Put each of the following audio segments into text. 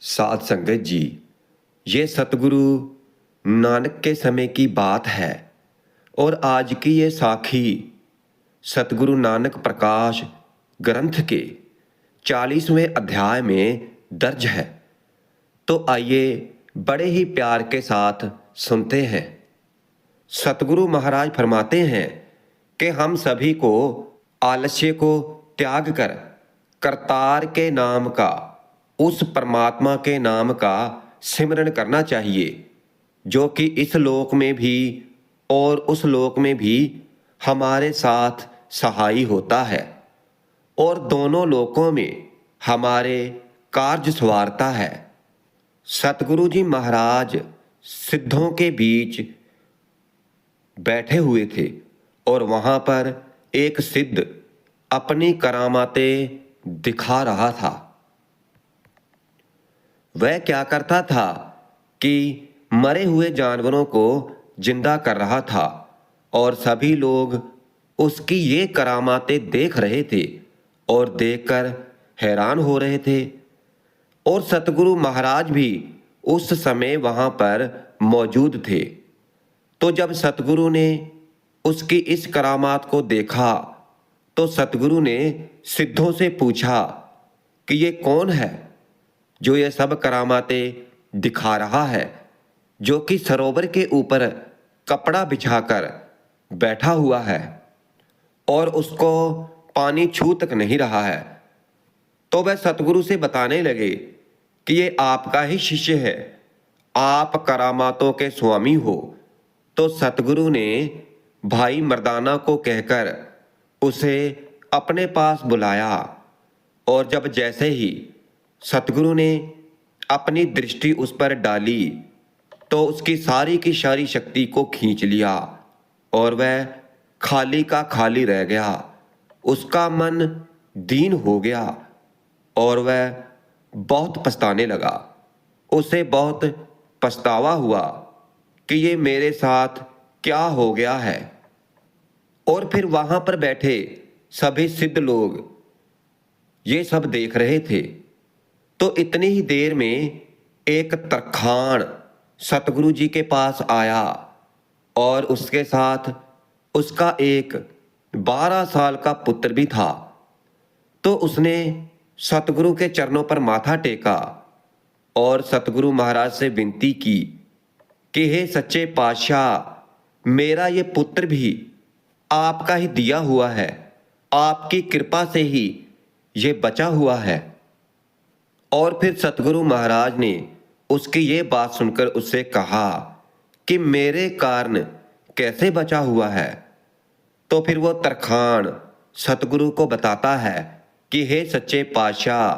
साध संगत जी, ये सतगुरु नानक के समय की बात है और आज की ये साखी सतगुरु नानक प्रकाश ग्रंथ के 40वें अध्याय में दर्ज है। तो आइए बड़े ही प्यार के साथ सुनते हैं। सतगुरु महाराज फरमाते हैं कि हम सभी को आलस्य को त्याग कर करतार के नाम का, उस परमात्मा के नाम का सिमरन करना चाहिए जो कि इस लोक में भी और उस लोक में भी हमारे साथ सहाई होता है और दोनों लोकों में हमारे कार्य संवारता है। सतगुरु जी महाराज सिद्धों के बीच बैठे हुए थे और वहां पर एक सिद्ध अपनी करामातें दिखा रहा था। वह क्या करता था कि मरे हुए जानवरों को जिंदा कर रहा था और सभी लोग उसकी ये करामातें देख रहे थे और देखकर हैरान हो रहे थे। और सतगुरु महाराज भी उस समय वहां पर मौजूद थे। तो जब सतगुरु ने उसकी इस करामात को देखा तो सतगुरु ने सिद्धों से पूछा कि ये कौन है जो ये सब करामातें दिखा रहा है, जो कि सरोवर के ऊपर कपड़ा बिछाकर बैठा हुआ है और उसको पानी छू तक नहीं रहा है। तो वह सतगुरु से बताने लगे कि ये आपका ही शिष्य है, आप करामातों के स्वामी हो। तो सतगुरु ने भाई मर्दाना को कहकर उसे अपने पास बुलाया और जब जैसे ही सतगुरु ने अपनी दृष्टि उस पर डाली तो उसकी सारी की सारी शक्ति को खींच लिया और वह खाली का खाली रह गया। उसका मन दीन हो गया और वह बहुत पछताने लगा। उसे बहुत पछतावा हुआ कि ये मेरे साथ क्या हो गया है। और फिर वहां पर बैठे सभी सिद्ध लोग ये सब देख रहे थे। तो इतनी ही देर में एक तरखान सतगुरु जी के पास आया और उसके साथ उसका एक 12 साल का पुत्र भी था। तो उसने सतगुरु के चरणों पर माथा टेका और सतगुरु महाराज से विनती की कि हे सच्चे पातशाह, मेरा ये पुत्र भी आपका ही दिया हुआ है, आपकी कृपा से ही ये बचा हुआ है। और फिर सतगुरु महाराज ने उसकी ये बात सुनकर उससे कहा कि मेरे कारण कैसे बचा हुआ है। तो फिर वो तरखान सतगुरु को बताता है कि हे सच्चे पातशाह,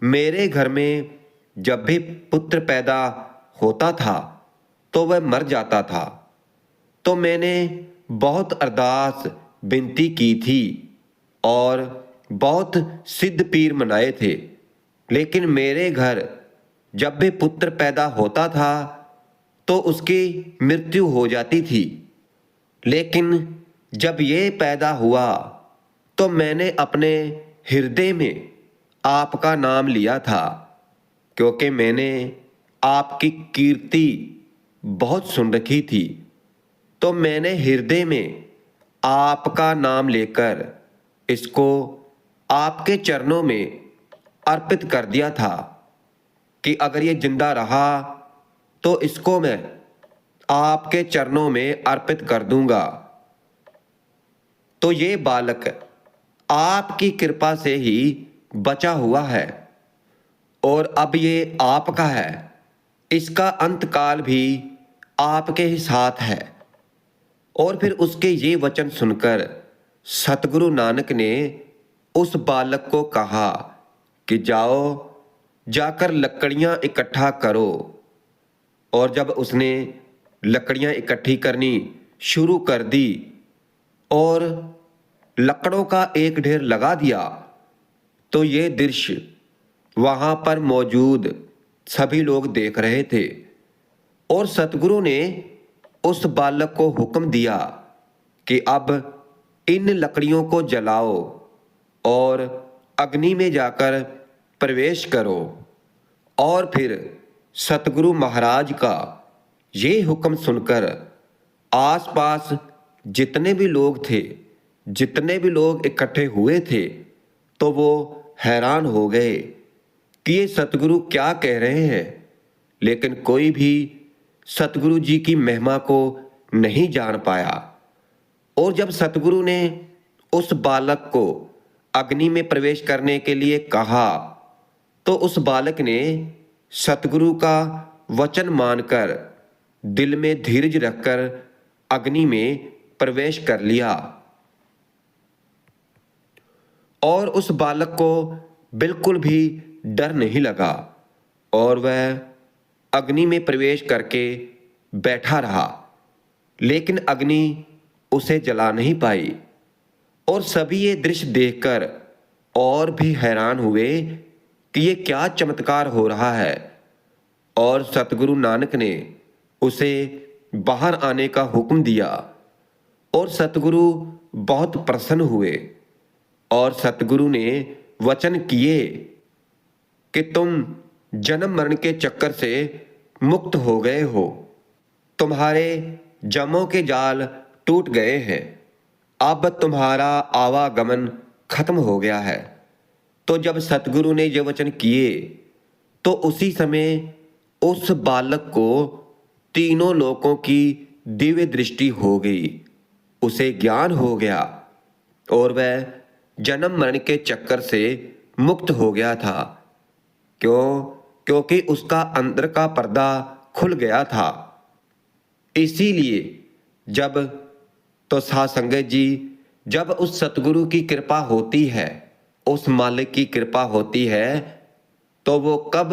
मेरे घर में जब भी पुत्र पैदा होता था तो वह मर जाता था। तो मैंने बहुत अरदास विनती की थी और बहुत सिद्ध पीर मनाए थे, लेकिन मेरे घर जब भी पुत्र पैदा होता था तो उसकी मृत्यु हो जाती थी। लेकिन जब ये पैदा हुआ तो मैंने अपने हृदय में आपका नाम लिया था, क्योंकि मैंने आपकी कीर्ति बहुत सुन रखी थी। तो मैंने हृदय में आपका नाम लेकर इसको आपके चरणों में अर्पित कर दिया था कि अगर ये जिंदा रहा तो इसको मैं आपके चरणों में अर्पित कर दूंगा। तो ये बालक आपकी कृपा से ही बचा हुआ है और अब ये आपका है, इसका अंतकाल भी आपके ही साथ है। और फिर उसके ये वचन सुनकर सतगुरु नानक ने उस बालक को कहा कि जाओ, जाकर लकड़ियां इकट्ठा करो। और जब उसने लकड़ियां इकट्ठी करनी शुरू कर दी और लकड़ों का एक ढेर लगा दिया, तो ये दृश्य वहां पर मौजूद सभी लोग देख रहे थे। और सतगुरु ने उस बालक को हुक्म दिया कि अब इन लकड़ियों को जलाओ और अग्नि में जाकर प्रवेश करो और फिर सतगुरु महाराज का ये हुक्म सुनकर आसपास जितने भी लोग थे, जितने भी लोग इकट्ठे हुए थे, तो वो हैरान हो गए कि ये सतगुरु क्या कह रहे हैं। लेकिन कोई भी सतगुरु जी की महिमा को नहीं जान पाया। और जब सतगुरु ने उस बालक को अग्नि में प्रवेश करने के लिए कहा, तो उस बालक ने सतगुरु का वचन मानकर दिल में धीरज रखकर अग्नि में प्रवेश कर लिया। और उस बालक को बिल्कुल भी डर नहीं लगा और वह अग्नि में प्रवेश करके बैठा रहा। लेकिन अग्नि उसे जला नहीं पाई। और सभी ये दृश्य देखकर और भी हैरान हुए कि ये क्या चमत्कार हो रहा है। और सतगुरु नानक ने उसे बाहर आने का हुक्म दिया। और सतगुरु बहुत प्रसन्न हुए और सतगुरु ने वचन किए कि तुम जन्म मरण के चक्कर से मुक्त हो गए हो, तुम्हारे जमों के जाल टूट गए हैं, अब तुम्हारा आवागमन खत्म हो गया है। तो जब सतगुरु ने ये वचन किए, तो उसी समय उस बालक को तीनों लोकों की दिव्य दृष्टि हो गई। उसे ज्ञान हो गया और वह जन्म मरण के चक्कर से मुक्त हो गया था। क्योंकि उसका अंदर का पर्दा खुल गया था। इसीलिए सासंगत जी, जब उस सतगुरु की कृपा होती है, उस मालिक की कृपा होती है, तो वो कब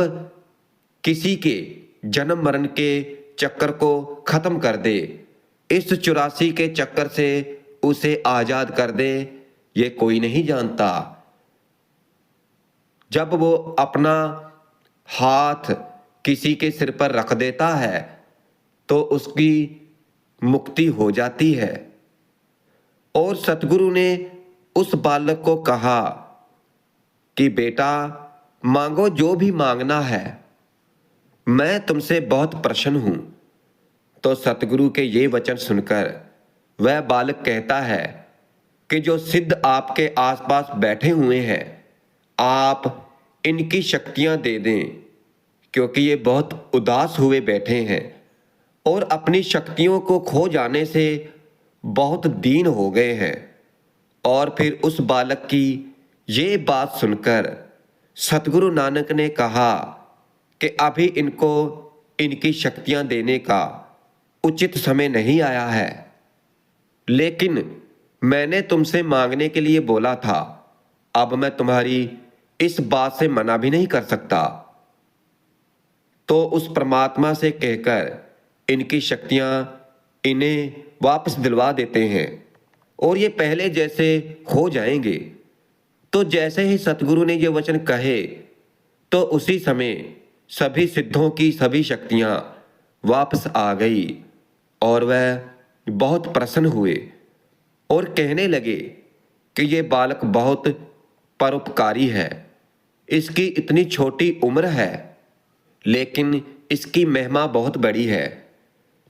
किसी के जन्म मरण के चक्कर को खत्म कर दे, इस 84 के चक्कर से उसे आजाद कर दे, ये कोई नहीं जानता। जब वो अपना हाथ किसी के सिर पर रख देता है तो उसकी मुक्ति हो जाती है। और सतगुरु ने उस बालक को कहा कि बेटा, मांगो जो भी मांगना है, मैं तुमसे बहुत प्रसन्न हूं। तो सतगुरु के ये वचन सुनकर वह बालक कहता है कि जो सिद्ध आपके आसपास बैठे हुए हैं, आप इनकी शक्तियां दे दें, क्योंकि ये बहुत उदास हुए बैठे हैं और अपनी शक्तियों को खो जाने से बहुत दीन हो गए हैं। और फिर उस बालक की ये बात सुनकर सतगुरु नानक ने कहा कि अभी इनको इनकी शक्तियां देने का उचित समय नहीं आया है, लेकिन मैंने तुमसे मांगने के लिए बोला था, अब मैं तुम्हारी इस बात से मना भी नहीं कर सकता। तो उस परमात्मा से कहकर इनकी शक्तियां इन्हें वापस दिलवा देते हैं और ये पहले जैसे हो जाएंगे। तो जैसे ही सतगुरु ने ये वचन कहे, तो उसी समय सभी सिद्धों की सभी शक्तियां वापस आ गई और वह बहुत प्रसन्न हुए और कहने लगे कि ये बालक बहुत परोपकारी है, इसकी इतनी छोटी उम्र है, लेकिन इसकी महिमा बहुत बड़ी है।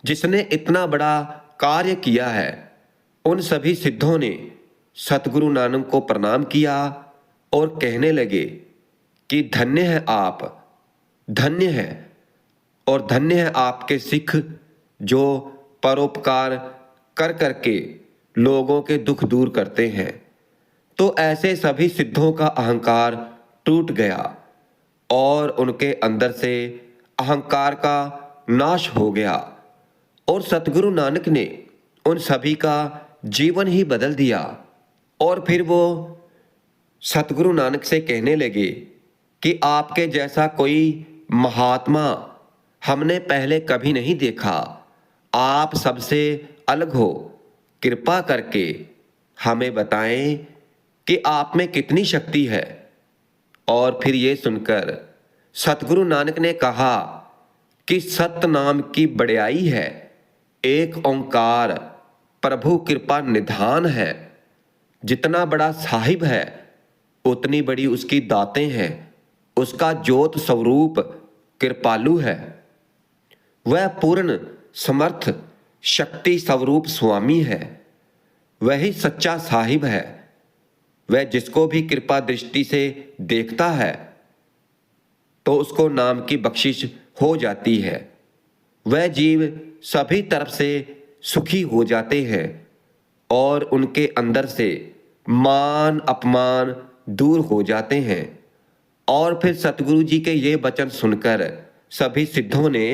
जिसने इतना बड़ा कार्य किया है। उन सभी सिद्धों ने सतगुरु नानक को प्रणाम किया और कहने लगे कि धन्य है आप, धन्य है, और धन्य है आपके सिख जो परोपकार कर करके लोगों के दुख दूर करते हैं। तो ऐसे सभी सिद्धों का अहंकार टूट गया और उनके अंदर से अहंकार का नाश हो गया और सतगुरु नानक ने उन सभी का जीवन ही बदल दिया। और फिर वो सतगुरु नानक से कहने लगे कि आपके जैसा कोई महात्मा हमने पहले कभी नहीं देखा, आप सबसे अलग हो, कृपा करके हमें बताएं कि आप में कितनी शक्ति है। और फिर ये सुनकर सतगुरु नानक ने कहा कि सत्य नाम की बड़ाई है, एक ओंकार प्रभु कृपा निधान है। जितना बड़ा साहिब है उतनी बड़ी उसकी दातें हैं, उसका ज्योत स्वरूप कृपालु है। वह पूर्ण समर्थ शक्ति स्वरूप स्वामी है। वही सच्चा साहिब है। वह जिसको भी कृपा दृष्टि से देखता है तो उसको नाम की बख्शिश हो जाती है। वह जीव सभी तरफ से सुखी हो जाते हैं और उनके अंदर से मान अपमान दूर हो जाते हैं। और फिर सतगुरु जी के ये वचन सुनकर सभी सिद्धों ने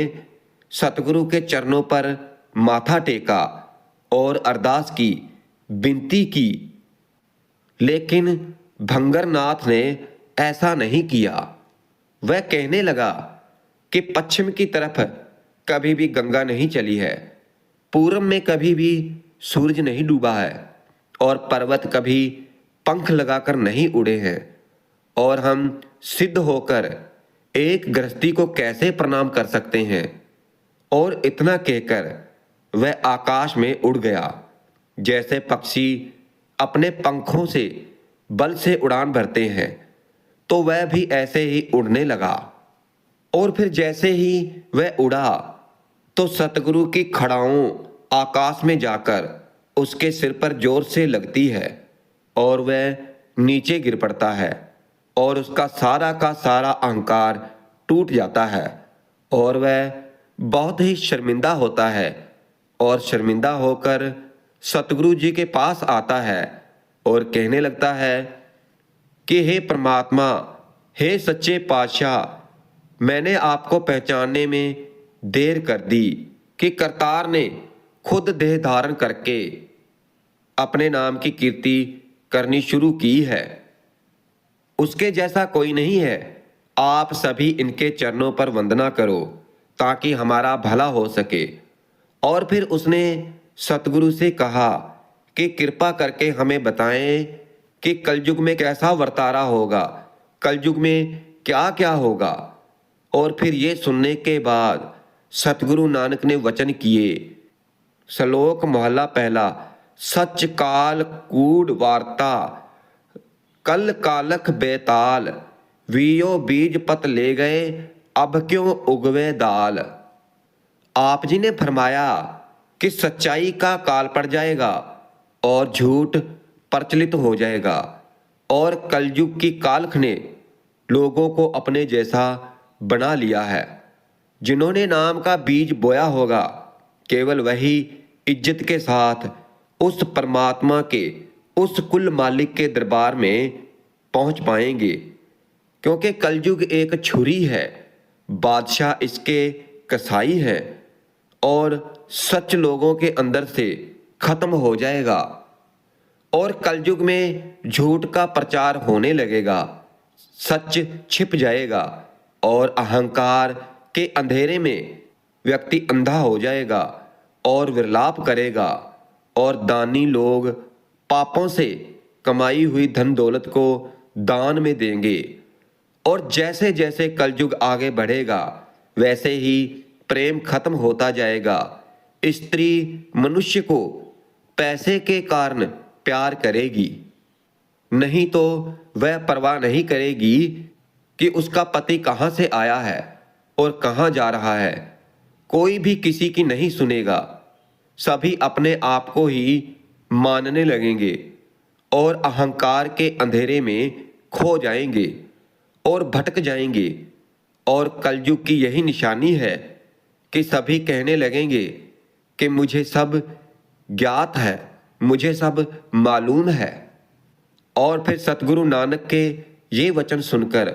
सतगुरु के चरणों पर माथा टेका और अरदास की, विनती की। लेकिन भंगरनाथ ने ऐसा नहीं किया। वह कहने लगा कि पश्चिम की तरफ कभी भी गंगा नहीं चली है, पूरब में कभी भी सूरज नहीं डूबा है और पर्वत कभी पंख लगाकर नहीं उड़े हैं, और हम सिद्ध होकर एक गृहस्थी को कैसे प्रणाम कर सकते हैं। और इतना कहकर वह आकाश में उड़ गया। जैसे पक्षी अपने पंखों से बल से उड़ान भरते हैं, तो वह भी ऐसे ही उड़ने लगा। और फिर जैसे ही वह उड़ा तो सतगुरु की खड़ाओं आकाश में जाकर उसके सिर पर जोर से लगती है और वह नीचे गिर पड़ता है और उसका सारा का सारा अहंकार टूट जाता है और वह बहुत ही शर्मिंदा होता है और शर्मिंदा होकर सतगुरु जी के पास आता है और कहने लगता है कि हे परमात्मा, हे सच्चे पातशाह, मैंने आपको पहचानने में देर कर दी कि करतार ने खुद देह धारण करके अपने नाम की कीर्ति करनी शुरू की है। उसके जैसा कोई नहीं है। आप सभी इनके चरणों पर वंदना करो ताकि हमारा भला हो सके। और फिर उसने सतगुरु से कहा कि कृपा करके हमें बताएं कि कलयुग में कैसा वर्तारा होगा, कलयुग में क्या क्या होगा। और फिर ये सुनने के बाद सतगुरु नानक ने वचन किए। श्लोक मोहल्ला पहला। सच काल कूड़ वार्ता, कल कालख बेताल, वियो बीज पत ले गए, अब क्यों उगवे दाल। आप जी ने फरमाया कि सच्चाई का काल पड़ जाएगा और झूठ प्रचलित हो जाएगा और कलयुग की कालख ने लोगों को अपने जैसा बना लिया है। जिन्होंने नाम का बीज बोया होगा केवल वही इज्जत के साथ उस परमात्मा के, उस कुल मालिक के दरबार में पहुंच पाएंगे। क्योंकि कलयुग एक छुरी है, बादशाह इसके कसाई है और सच लोगों के अंदर से खत्म हो जाएगा और कलयुग में झूठ का प्रचार होने लगेगा, सच छिप जाएगा और अहंकार के अंधेरे में व्यक्ति अंधा हो जाएगा और विलाप करेगा और दानी लोग पापों से कमाई हुई धन दौलत को दान में देंगे। और जैसे जैसे कलयुग आगे बढ़ेगा वैसे ही प्रेम खत्म होता जाएगा। स्त्री मनुष्य को पैसे के कारण प्यार करेगी, नहीं तो वह परवाह नहीं करेगी कि उसका पति कहाँ से आया है और कहाँ जा रहा है। कोई भी किसी की नहीं सुनेगा। सभी अपने आप को ही मानने लगेंगे और अहंकार के अंधेरे में खो जाएंगे और भटक जाएंगे। और कलयुग की यही निशानी है कि सभी कहने लगेंगे कि मुझे सब ज्ञात है, मुझे सब मालूम है। और फिर सतगुरु नानक के ये वचन सुनकर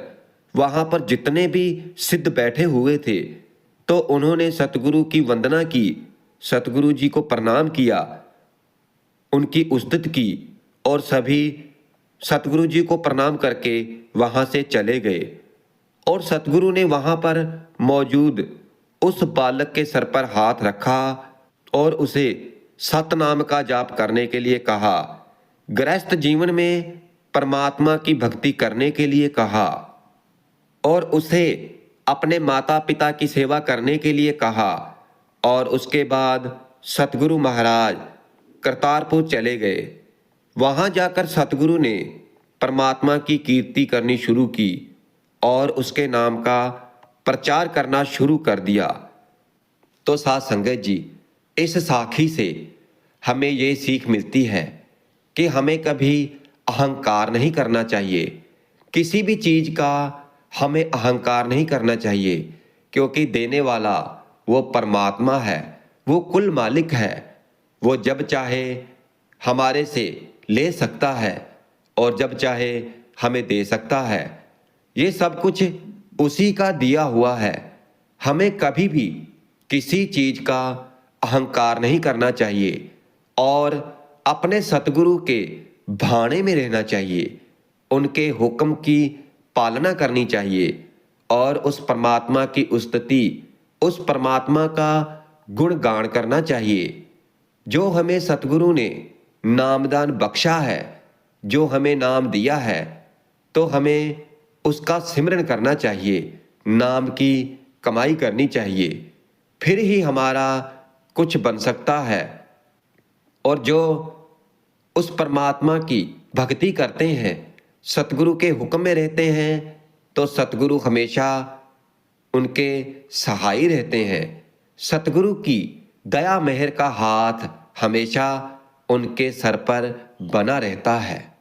वहां पर जितने भी सिद्ध बैठे हुए थे तो उन्होंने सतगुरु की वंदना की, सतगुरु जी को प्रणाम किया, उनकी उस्तुति की और सभी सतगुरु जी को प्रणाम करके वहां से चले गए। और सतगुरु ने वहां पर मौजूद उस बालक के सर पर हाथ रखा और उसे सतनाम का जाप करने के लिए कहा, गृहस्थ जीवन में परमात्मा की भक्ति करने के लिए कहा और उसे अपने माता पिता की सेवा करने के लिए कहा। और उसके बाद सतगुरु महाराज करतारपुर चले गए। वहां जाकर सतगुरु ने परमात्मा की कीर्ति करनी शुरू की और उसके नाम का प्रचार करना शुरू कर दिया। तो साथ संगत जी, इस साखी से हमें ये सीख मिलती है कि हमें कभी अहंकार नहीं करना चाहिए। किसी भी चीज का हमें अहंकार नहीं करना चाहिए, क्योंकि देने वाला वो परमात्मा है, वो कुल मालिक है। वो जब चाहे हमारे से ले सकता है और जब चाहे हमें दे सकता है। ये सब कुछ उसी का दिया हुआ है। हमें कभी भी किसी चीज का अहंकार नहीं करना चाहिए और अपने सतगुरु के भाने में रहना चाहिए। उनके हुक्म की पालना करनी चाहिए और उस परमात्मा की स्तुति, उस परमात्मा का गुणगान करना चाहिए जो हमें सतगुरु ने नामदान बख्शा है, जो हमें नाम दिया है। तो हमें उसका सिमरन करना चाहिए, नाम की कमाई करनी चाहिए, फिर ही हमारा कुछ बन सकता है। और जो उस परमात्मा की भक्ति करते हैं, सतगुरु के हुक्म में रहते हैं, तो सतगुरु हमेशा उनके सहाय रहते हैं। सतगुरु की दया मेहर का हाथ हमेशा उनके सर पर बना रहता है।